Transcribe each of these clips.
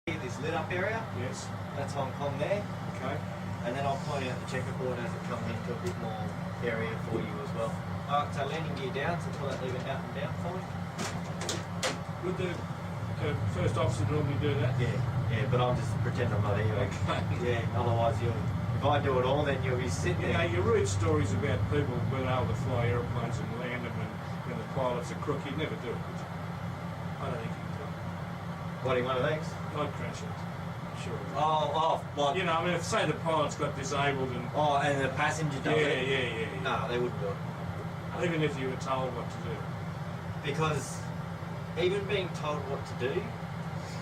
This lit up area, Yes. that's Hong Kong there, Okay. and then I'll point out the checkerboard as it comes into a bit more area for you as well. Alright, so landing gear down, so pull that lever out and down for me. Would the first officer normally do that? Yeah, but I'll just pretend I'm not here. Okay. Yeah, otherwise if I do it all, then you'll be sitting You know, there. you read stories about people being able to fly aeroplanes and land them and the pilots are crook. You'd never do it, would you? I don't think you can do it. What, in one of these? I'd crash it. Sure. What? You know, I mean, if say the pilot's got disabled and... And the passenger does it? Yeah. No, they wouldn't do it. Even if you were told what to do. Because even being told what to do,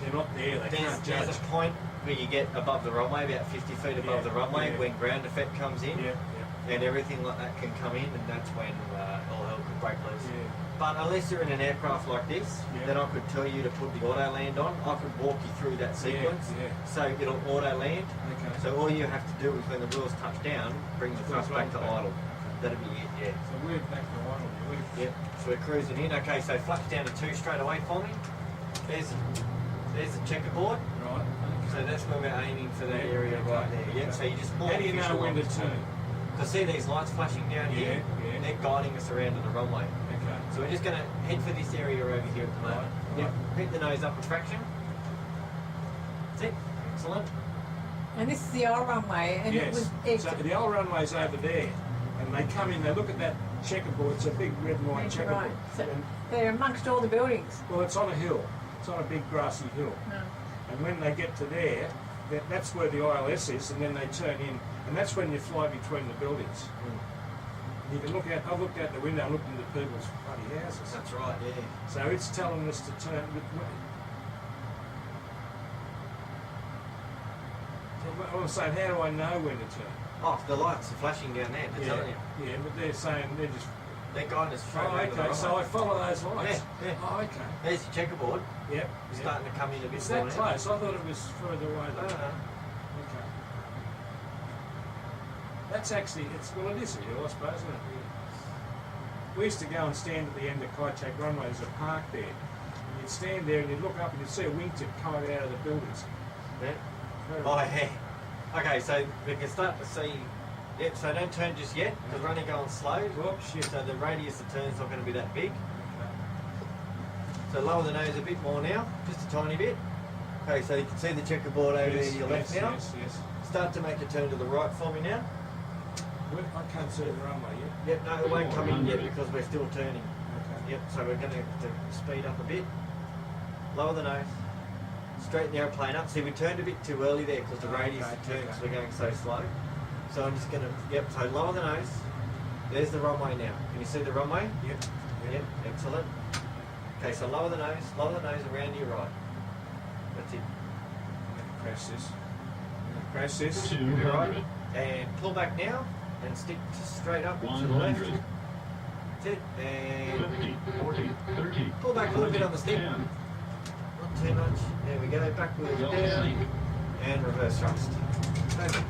They're not there, they can't judge. there's a point where you get above the runway, about 50 feet above the runway, yeah. when ground effect comes in, Yeah. and everything like that can come in, and that's when all hell could break loose. Yeah. But unless you're in an aircraft like this, Yeah. then I could tell you to put the auto land on. I could walk you through that sequence, Yeah. so it'll auto land. Okay. So all you have to do is when the wheels touch down, bring the thrust back to idle. That'll be it, yeah. So we're back to one. Yep, so we're cruising in. Okay, so flaps down to 2 straight away for me. There's the checkerboard. Right. So that's where we're aiming for that area right there. Yep, so you just pull How do you know when to turn? turn? Because see these lights flashing down here? Yeah. They're guiding us around to the runway. Okay. So we're just going to head for this area over here at the moment. Right, Yep, right. pick the nose up a fraction. That's it. Excellent. And this is the old runway, and Yes. it was So the old runway's over there, and they come in. They look at that checkerboard. It's a big red and white That's checkerboard. right. So And, they're amongst all the buildings. well, it's on a hill. It's on a big grassy hill. No. And when they get to there, that's where the ILS is, and then they turn in, and that's when you fly between the buildings. You can look out. I've looked out the window and looked into people's bloody houses. That's right, yeah. So it's telling us to turn. So I'm saying, how do I know when to turn? Oh, the lights are flashing down there, they're telling you. Yeah, but they're saying they're just. They're guiding us straight Oh, over the okay. So I runway. follow those lights. Yeah. Oh, okay. There's your checkerboard. Yep. It's starting to come in a bit Is more that now. close? I thought it was further away. No, Than no. Okay. That's actually, well, it is a hill, I suppose, isn't it? We used to go and stand at the end of Kai Tak runway. There's a park there. And you'd stand there and you'd look up and you'd see a wingtip coming out of the buildings. Yeah. Very Oh, yeah. Okay, so we can start to see. Yep, so don't turn just yet, because we're only going slow. Whoops, shit. So the radius of turn's not going to be that big. Okay. So lower the nose a bit more now, just a tiny bit. Okay, so you can see the checkerboard over there to your left now. Yes. Start to make a turn to the right for me now. I can't see the runway yet. Yep, no, it won't come in yet because we're still turning. Okay. Yep, so we're going to speed up a bit. Lower the nose. Straighten the aeroplane up. See, we turned a bit too early there because the radius of turn, because we're going so slow. So I'm just going to, so lower the nose. There's the runway now. Can you see the runway? Yep. Yep, excellent. Okay, so lower the nose around to your right. That's it. Crash this. To your right. And pull back now and stick straight up to the left. 100. That's it. And 50, 40, 30. pull back a little bit on the stick. 10. Not too much. There we go. Backwards Don't down. sink. And reverse thrust. Okay.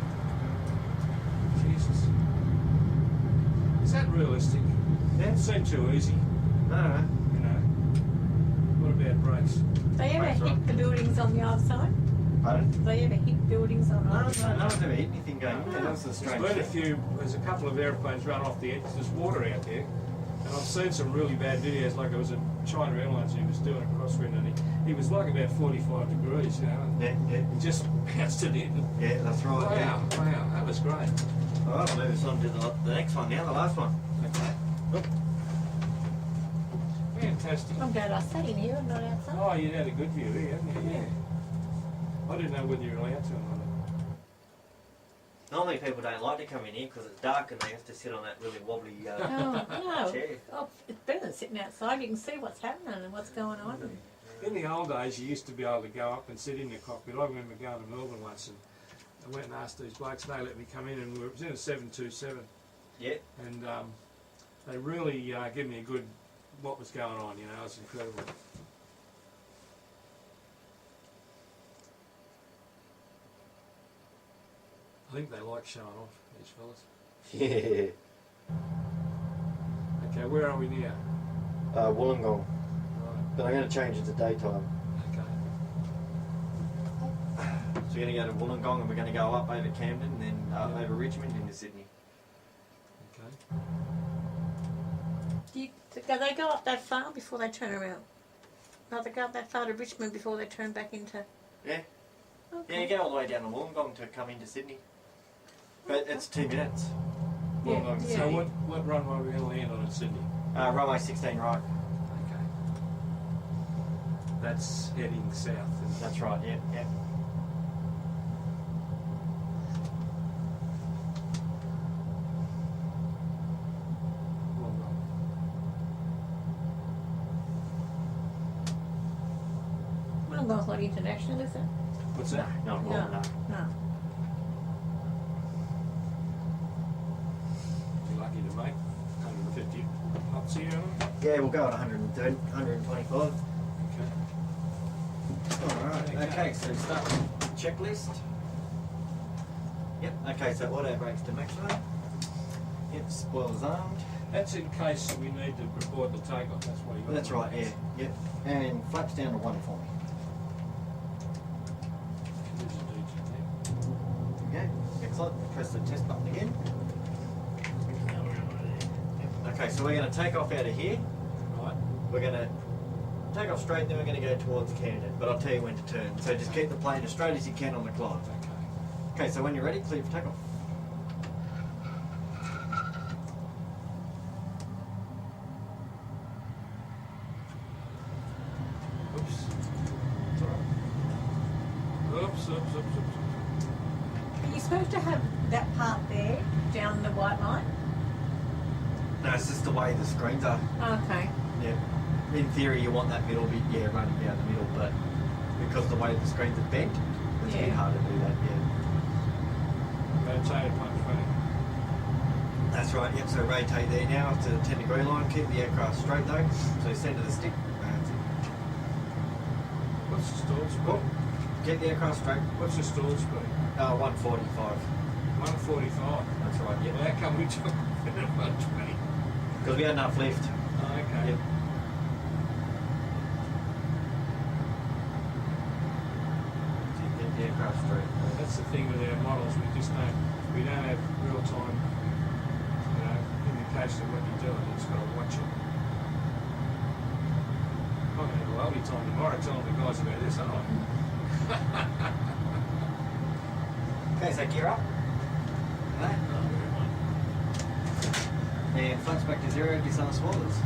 Jesus. Is that realistic? Yeah. It seemed too easy, No. you know. What about brakes? They ever That's right. hit the buildings on the other side? Pardon? They ever hit buildings on the No, other side? no one's ever hit anything going in there. That's the strange There's been a thing. there's a couple of airplanes run off the edge. There's water out there. And I've seen some really bad videos, like it was a China Airlines he was doing a crosswind and he was like about 45 degrees, you know. Yeah. He just bounced it in. Yeah, that's right. Wow, that was great. Alright, I'll move us on to the next one now, the last one. Okay. Fantastic. I'm glad I sat in here and not outside. Oh, you had a good view here, haven't you? Yeah. I didn't know whether you were allowed to or not. Normally people don't like to come in here because it's dark and they have to sit on that really wobbly No, chair. oh, it's better than sitting outside. You can see what's happening and what's going on. In the old days, you used to be able to go up and sit in the cockpit. I remember going to Melbourne once and I went and asked these blokes, and they let me come in, and it was in a 727. Yeah. And they really gave me a good what was going on, you know, it was incredible. I think they like showing off, these fellas. Yeah. Okay, where are we now? Wollongong. Right, But I'm going to change it to daytime. okay. So we're going to go to Wollongong and we're going to go up over Camden and then over Richmond into Sydney. Okay. They go up that far before they turn around? No, they go up that far to Richmond before they turn back into... Yeah. Okay. Yeah, you go all the way down to Wollongong to come into Sydney. But it's 2 minutes. Yeah, Wollongong to yeah. So Sydney. what runway are we going to land on at Sydney? Runway 16 right. Okay. That's heading south. Isn't it? That's right, yeah, yeah. Wollongong. Wollongong's not international, is it? What's that? No, no, no. No. You're lucky to make 150 knots here, aren't you? Yeah, we'll go at 130, 125. Okay. Alright, okay, so start with the checklist. Yep, okay, so auto brakes to maximum. Yep, spoilers armed. That's in case we need to report the takeoff. That's why you got That's one right, of yeah, those. yep. And flaps down to 1 for me. There's a DJ there. Okay, excellent. Press the test button again. Yep. Okay, so we're going to take off out of here. Right. We're going to take off straight, then we're going to go towards Camden. But I'll tell you when to turn. So just keep the plane as straight as you can on the climb. Okay. Okay, so when you're ready, clear for takeoff. Oops. It's alright. Oops, oops, oops, oops. Are you supposed to have that part there, down the white line? No, it's just the way the screens are. Okay. Yeah. In theory, you want that middle bit, yeah, running down the middle, but because the way the screens are bent, it's a bit Yeah. hard to do that, yeah. Rotated punch running. That's right, yep, so rotate there now up to the 10-degree line. Keep the aircraft straight though, so centre the stick. That's it. What's the stall speed? Cool. Keep the aircraft straight. What's the stall speed? 145. 145. That's right, yep. Well, how come we took it at 120? Because we had enough lift. Oh, okay. Yep. So you keep the aircraft straight. That's the thing with our models. We don't have real time, indication of what you're doing. You just got to watch it. I'm going to have a lovely time tomorrow telling the guys about this, aren't I? Okay, so gear up. Okay. And flaps back to 0, disarm spoilers.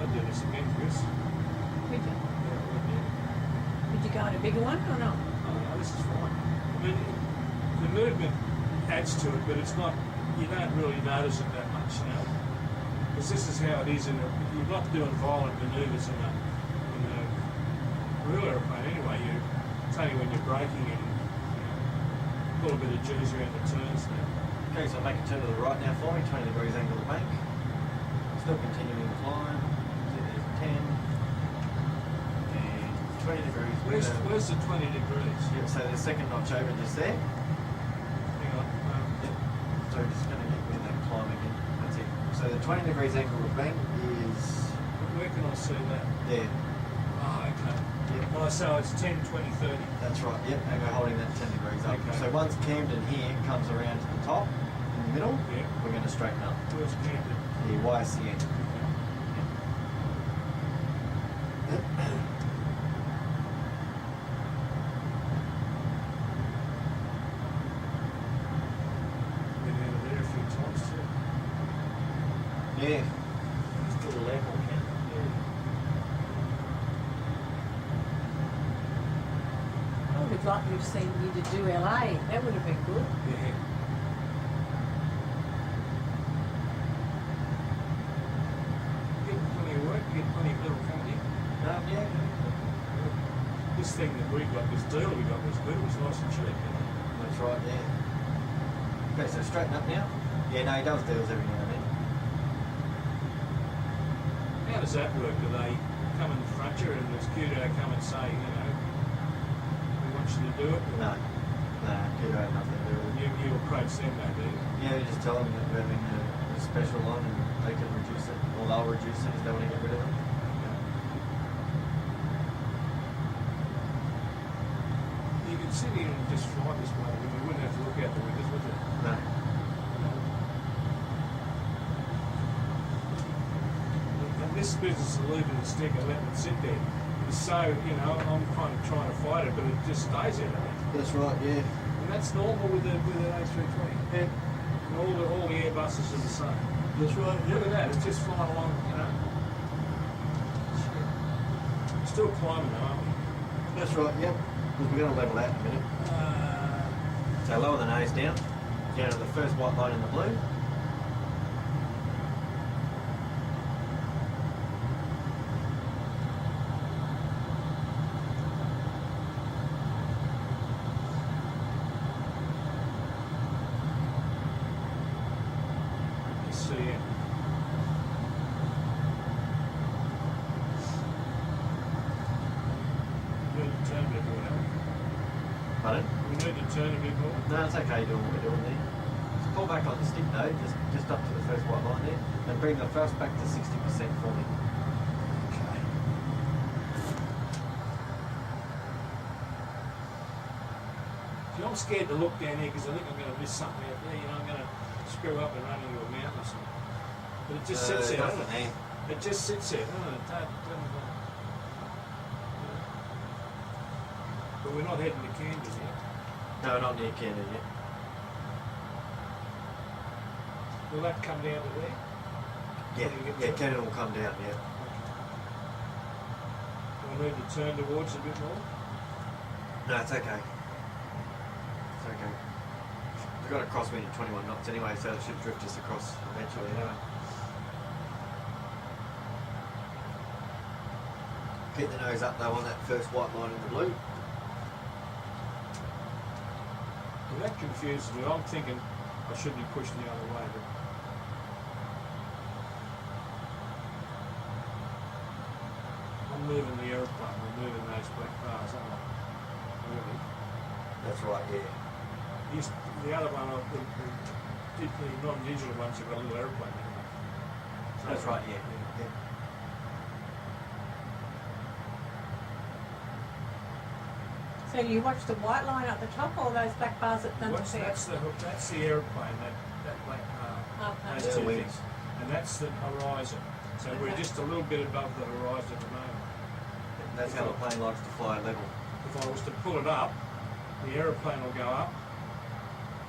I'll do this again, Chris. Would you, Yeah, we'll do it. would you go on a bigger one or not? Oh, no, this is fine. I mean, the movement adds to it, but it's not, you don't really notice it that much, Because this is how it is you're not doing violent manoeuvres in a real aeroplane anyway. It's only when you're braking and pull a bit of juice around the turns now. Okay, so make a turn to the right now for me, 20 degrees angle to bank. Still continuing the climb. So there's 10. And 20 degrees. Where's the 20 degrees? Yep, so the second notch over just there. Hang on. Yep. So we're just going to get in that climb again. That's it. So the 20 degrees angle to bank is Where can I see that? there. Oh, okay. Yep. Oh, so it's 10, 20, 30. That's right, yep, and we're holding that 10 degrees up. Okay. So once Camden here comes around to the top, in the middle, Yeah. we're going to straighten up. Where's Camden? The YCN. Been out of there a few times too. Yeah. Just a little airport camp. I would have liked to have seen you to do LA. That would have been good. Yeah. You get plenty of work, you get plenty of little company. Yeah. This thing that we got, this deal we got was good, it was nice and cheap. That's right, yeah. Okay, so straighten up now. Yeah, no, he does deals every now and then. How does that work? Do they come in front of you and does Kudo come and say, you know, we want you to do it? No. No, Kudo had nothing to do with it. You approach them, though, do you? Yeah, you just tell them that we're having a special one and they can reduce it, or they'll reduce it if they want to get rid of it. You could sit here and just fly this way. We wouldn't have to look out the windows, would you? No. And this business of leaving the stick and letting it sit there is so, you know, I'm kind of trying to fight it, but it just stays there. That's right, yeah. And that's normal with an A320. Yeah. And all the Airbuses are the same. That's right, Look at that, it's just flying along, you know. Still climbing though, aren't we? That's right, yep. Because we're going to level out in a minute. So lower the nose down to the first white line in the blue. Let's see it. We need to turn a bit more, don't we? Pardon? We need to turn a bit more. No, it's okay doing what we're doing there. Just pull back on the stick though, just up to the first white line there, and bring the thrust back to 60% for me. Okay. See, I'm scared to look down here because I think I'm going to miss something out there. You know, I'm going to screw up and run into a mountain or something. But it just sits there, doesn't it? It just sits there, doesn't it? But we're not heading to Canberra yet. No, not near Canada yet. Will that come down to there? Yeah, When you get yeah, to- Canada will come down, yeah. Do I need to turn towards a bit more? No, it's okay. It's okay. We've got a crosswind at 21 knots anyway, so it should drift us across eventually anyway. Keep the nose up though on that first white line in the blue. Well, that confuses me. I'm thinking I should be pushed the other way, but I'm moving the aeroplane. I'm moving those black bars, aren't I? Really? That's right, yeah. The other one, the non-digital ones have got a little aeroplane in them. That's right, yeah. yeah. So you watch the white line up the top or those black bars at number What's, two? that's the aeroplane, that black bar. Okay. Those They're two the wings. things. And that's the horizon. So we're Okay. just a little bit above the horizon at the moment. That's how the plane likes to fly level. If I was to pull it up, the aeroplane will go up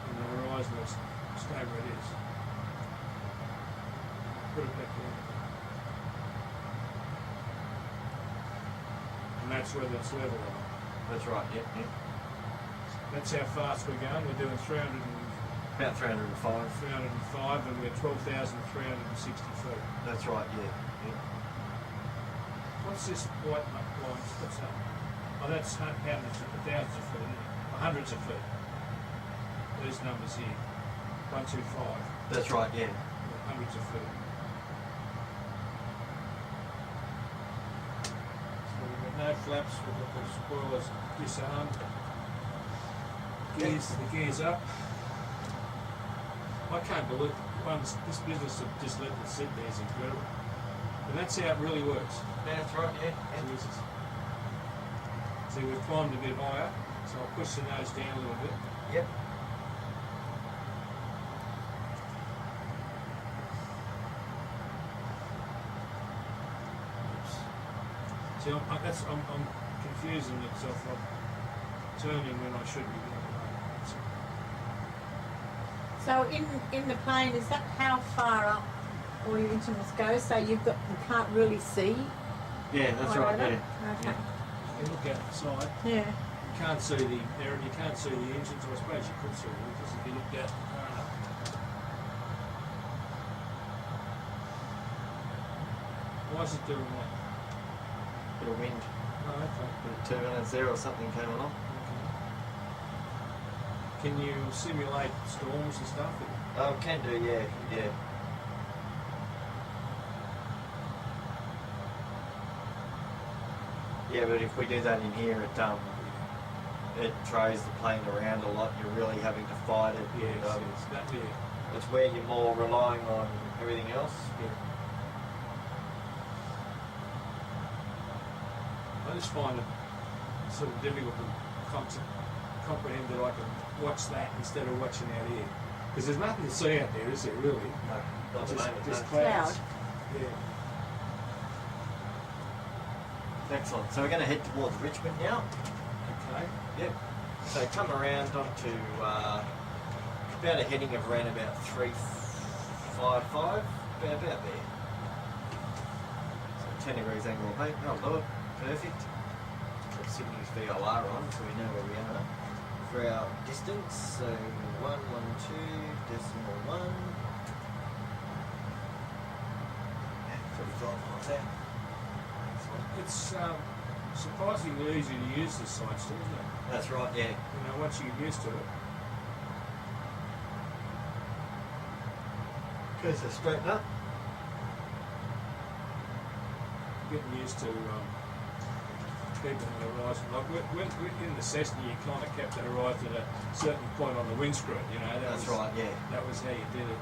and the horizon will stay where it is. Put it back there. And that's where it's level on. That's right, yep, yep. That's how fast we're going. We're doing 305 About 305. and we're 12,360 feet. That's right, yeah. yeah. What's this white line? What's that? Oh, that's hundreds of thousands of feet, isn't it? Hundreds of feet. These numbers here. 125. That's right, yeah. Hundreds of feet. So we've got no flaps, we've got the spoilers disarmed. The gears up. I can't believe this business of just letting it sit there is incredible. And that's how it really works. That's right, yeah. yeah. Jesus. See, we've climbed a bit higher, so I'll push the nose down a little bit. Yep. Oops. See, I'm confusing myself. I'm turning when I should be going away. So in the plane, is that how far up all your instruments go? So you can't really see? Yeah, that's right, over? yeah. Okay. You look out the side, Yeah. you can't see the air, you can't see the engines. I suppose you could see the engines if you looked out far enough. Why is it doing that? Bit of wind, Oh, okay. bit of turbulence there or something came along. Can you simulate storms and stuff? Oh, can do, yeah, yeah. Yeah, but if we do that in here, it throws the plane around a lot. You're really having to fight it. Yes, and, yes, that, yeah. it's where you're more relying on everything else. Yeah. I just find it sort of difficult to comprehend that I can watch that instead of watching out here. Because there's nothing to see out there, is there, really? No, not at the moment. Just No. clouds. Cloud. Yeah. Excellent. So we're going to head towards Richmond now. Okay. Yep. So come around onto about a heading of around about 355, about there. So 10 degrees angle of bank. Oh Lord, perfect. Put Sydney's VOR on so we know where we are for our distance. So 112.1. 35 miles out. It's surprisingly easy to use this site still, isn't it? That's right, yeah. You know, once you get used to it. Okay, so straighten up. Getting used to keeping the horizon. Like when in the Cessna, you kind of kept the horizon at a certain point on the windscreen. You know, That's right, yeah. That was how you did it.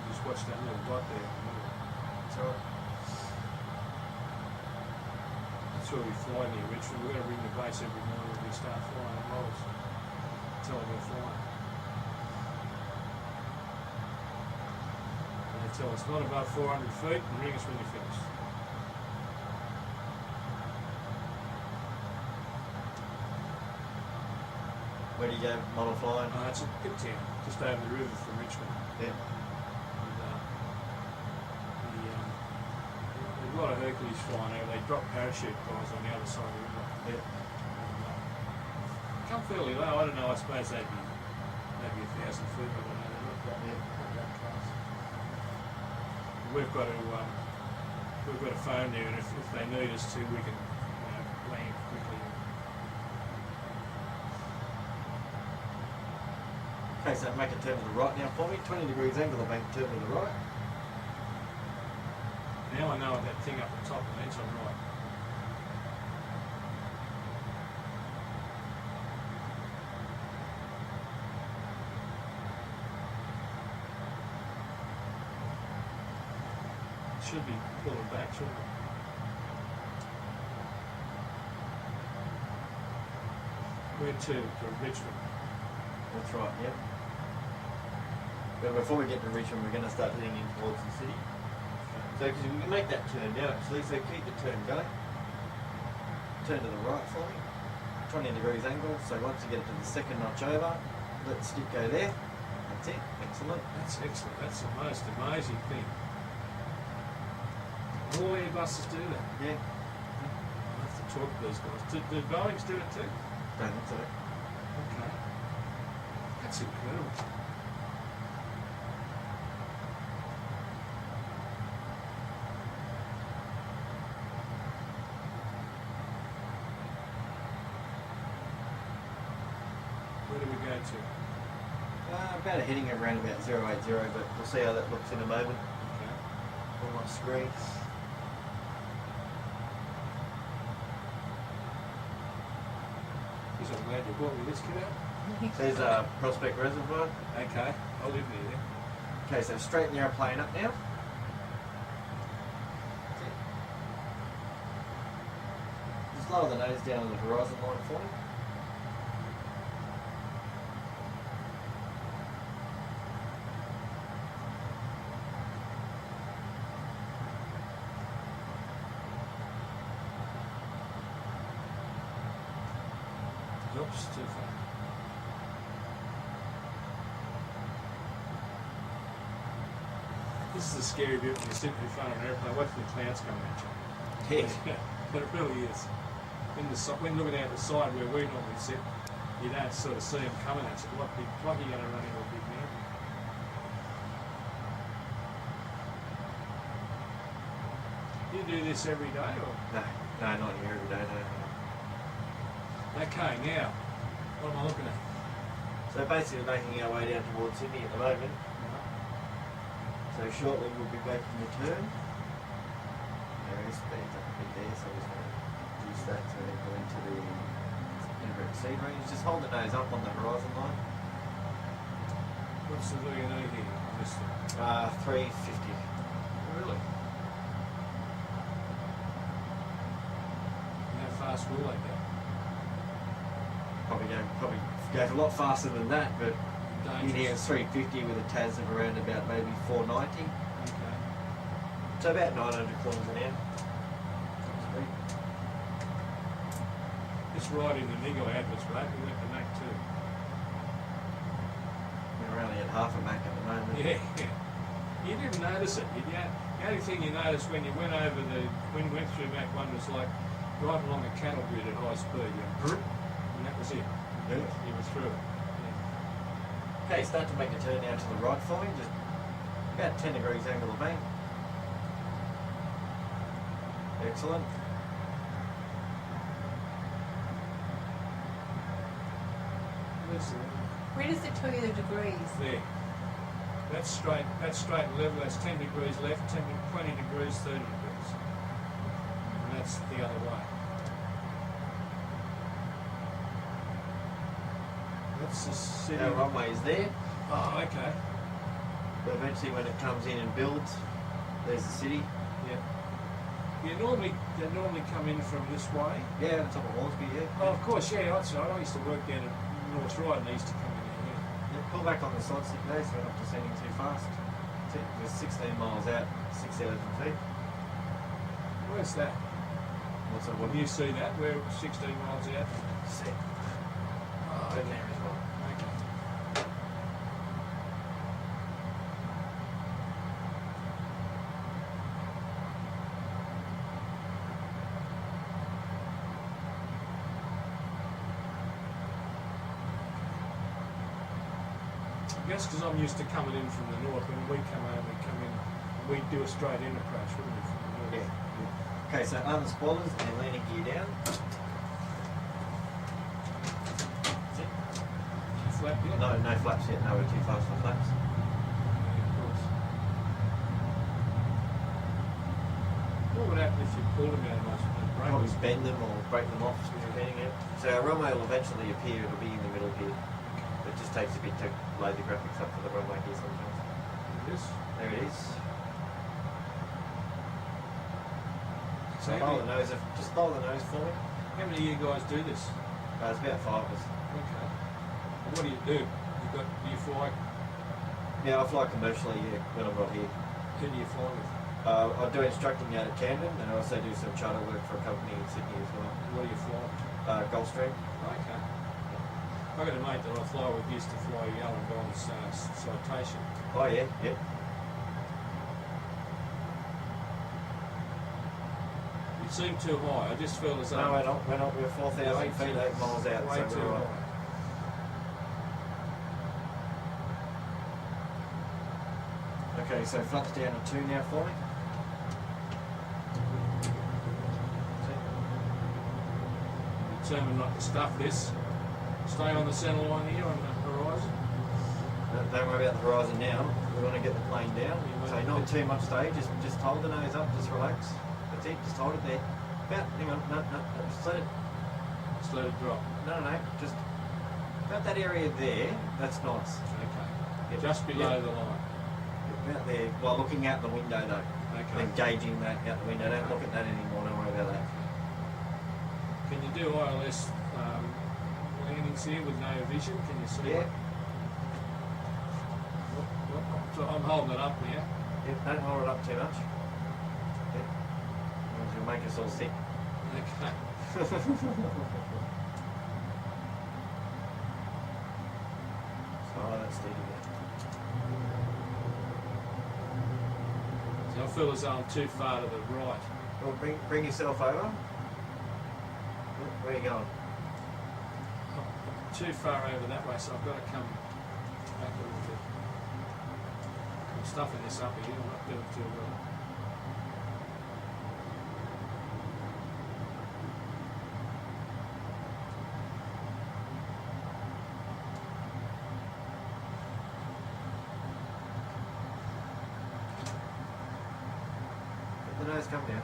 You just watch that little dot there. That's right. That's where we fly near Richmond. We're going to ring the base every morning when we start flying models. Tell them we're flying. And they tell us not above 400 feet and ring us when you're finished. Where do you go model flying? It's a pit town, just over the river from Richmond. Yeah. And, there's a lot of Hercules flying over. They drop parachute guys on the other side of the river. Yeah. Come fairly low. I don't know. I suppose they'd be maybe 1,000 feet. I don't know. They're not that, not that close. We've got a phone there, and if they need us to, we can land quickly. Okay, so make a turn to the right now for me. 20 degrees angle of bank, turn to the right. Now I know that thing up the top means I'm right. Should be pulling back, shouldn't it? Where to Richmond? That's right, yep. But before we get to Richmond, we're going to start heading in towards the city. So, because we can make that turn now actually, so keep the turn going. Turn to the right for me. 20 degrees angle, so once you get to the second notch over, let the stick go there. That's it, excellent. That's excellent. That's the most amazing thing. All Airbuses do that. Yeah, I have to talk to these guys. Do Boeings do it too? don't think so. Okay. That's incredible. Where do we go to? About a heading of around about 080, but we'll see how that looks in a moment Okay. on my screen. Geez, I'm glad you brought me this kid out. There's Prospect Reservoir. Okay. I'll live near there. Okay, so straighten the airplane up now. Just lower the nose down on the horizon line for me. Oops, too far. This is the scary bit when you're sitting in front of an airplane watching the clouds coming at you. Yeah. But it really is. When looking out the side where we normally sit, you don't sort of see them coming at you. Like you're going to run into a big mountain. You do this every day, or? No, not here every day, no. Okay, now, what am I looking at? So basically making our way down towards Sydney at the moment. So shortly we'll be making a turn. There is speed up a bit there, so we're just going to use that to go into the inverted C range. Just hold the nose up on the horizon line. What's the VNA here on this thing? 350. Really? How fast will they go? Probably goes a lot faster than that, but in here it's 350 with a TAS of around about maybe 490. Okay. So about 900 kilometres an hour. It's right in the Nigo adverts, right? We went to Mac 2. We're only at half a Mach at the moment. Yeah. You didn't notice it, did you? The only thing you noticed when you went over when you went through Mac 1 was like driving along a cattle grid at high speed. You went, and that was it. Yeah. You were through it. Yeah. Okay, start to make a turn now to the right for me, just about 10 degrees angle of bank. Excellent. Where's the- Where does it tell you the degrees? There. That's straight and level. That's 10 degrees left, 20 degrees, 30 degrees. And that's the other way. That's the city. Our runway is there. Oh, okay. But eventually when it comes in and builds, there's the city. Yeah. They normally come in from this way. Yeah, the top of Hornsby, yeah. Oh, of course, yeah. That's right. I used to work down at North Ryde and they used to come in here. Yeah, pull back on the side stick there so we're not descending too fast. We're 16 miles out, 6,000 feet. Yeah. Where's that? What's that? When you see that, we're 16 miles out. Set. Oh, Turn there as well. Okay. I guess because I'm used to coming in from the north, when we come over, we do a straight in approach, wouldn't we, from the north? Yeah. Okay, so arm the spoilers and landing gear down. That's it. Flap yet? No flaps yet. No, we're too fast for flaps. Yeah, of course. What would happen if you pulled them out of most of the brake? Probably bend them or break them off, depending on it. So our runway will eventually appear. It'll be in the middle here. It just takes a bit to load the graphics up for the runway here sometimes. This? There it is. So So lower the nose, just lower the nose for me. how many of you guys do this? It's about 5 of us. Okay. And what do you do? Do you fly? Yeah, I fly commercially, yeah, when I'm not here. Who do you fly with? I do instructing out at Camden, and I also do some charter work for a company in Sydney as well. What do you fly? Gulfstream. Okay. I got a mate that I fly with used to fly Yellowdon's Citation. Oh yeah, yeah. You seem too high. I just feel as though No, we're not. We're 4,000 Way feet, too- 8 miles out, way so too we're all right. high. Okay, so flaps down to 2 now for me. Determined not to stuff this. Stay on the centre line here on the horizon. Don't worry about the horizon now. We want to get the plane down. So not too much stay. Just hold the nose up. Just relax. That's it. Just hold it there. About. Hang on. No. Just let it. Just let it drop. No. Just about that area there. That's nice. Okay. Yep. Just below Yep. the line. About there. While looking out the window though. Okay. And gauging that out the window. Don't look at that anymore. Don't worry about that. Can you do ILS landings here with no vision? Can you see? Yeah. So I'm holding it up now. Yep. Don't hold it up too much. Yep. Otherwise you'll make us all sick. Okay. Oh, that's steady there. So I feel as though I'm too far to the right. Well, bring yourself over. Where are you going? I'm too far over that way, so I've got to come back a little bit. I'm stuffing this up here. I'm not doing too well. the nose, come down.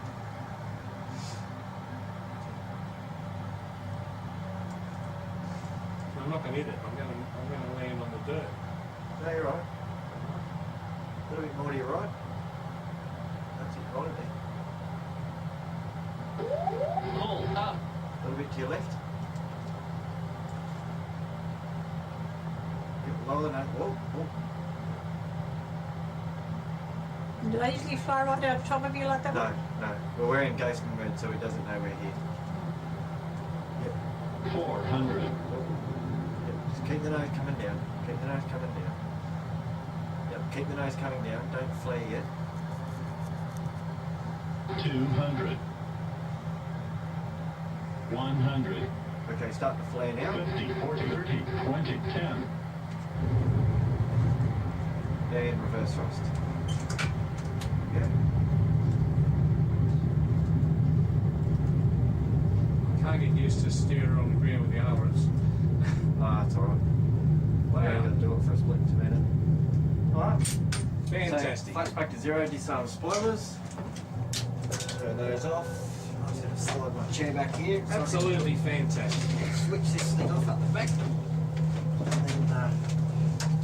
I'm not going to hit it. I'm going to land on the dirt. No, you're right. A little bit more to your right. That's it, right there. Pull up. A little bit to your left. Yep, lower the nose. Whoa, whoa. Do they usually fly right over top of you like that? No, no. We're wearing ghostman mode so he doesn't know we're here. Yep. 400. Yep. Just keep the nose coming down. Keep the nose coming down. Yep, keep the nose coming down. Don't flare yet. 200. 100. Okay, start to flare now. 50, 40, 30, 20, 10. And reverse thrust. Yep. Can't get used to steering on the ground with the armrest. Ah, it's alright. We're Wow. going to do it for a split in a minute. Alright. Fantastic. So, flaps back to zero, disarm spoilers. Turn those off. I'm just going to slide my chair back here. so I can Absolutely fantastic. switch this thing off at the back.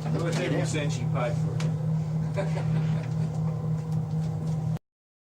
And then, Worth every cent you paid for it.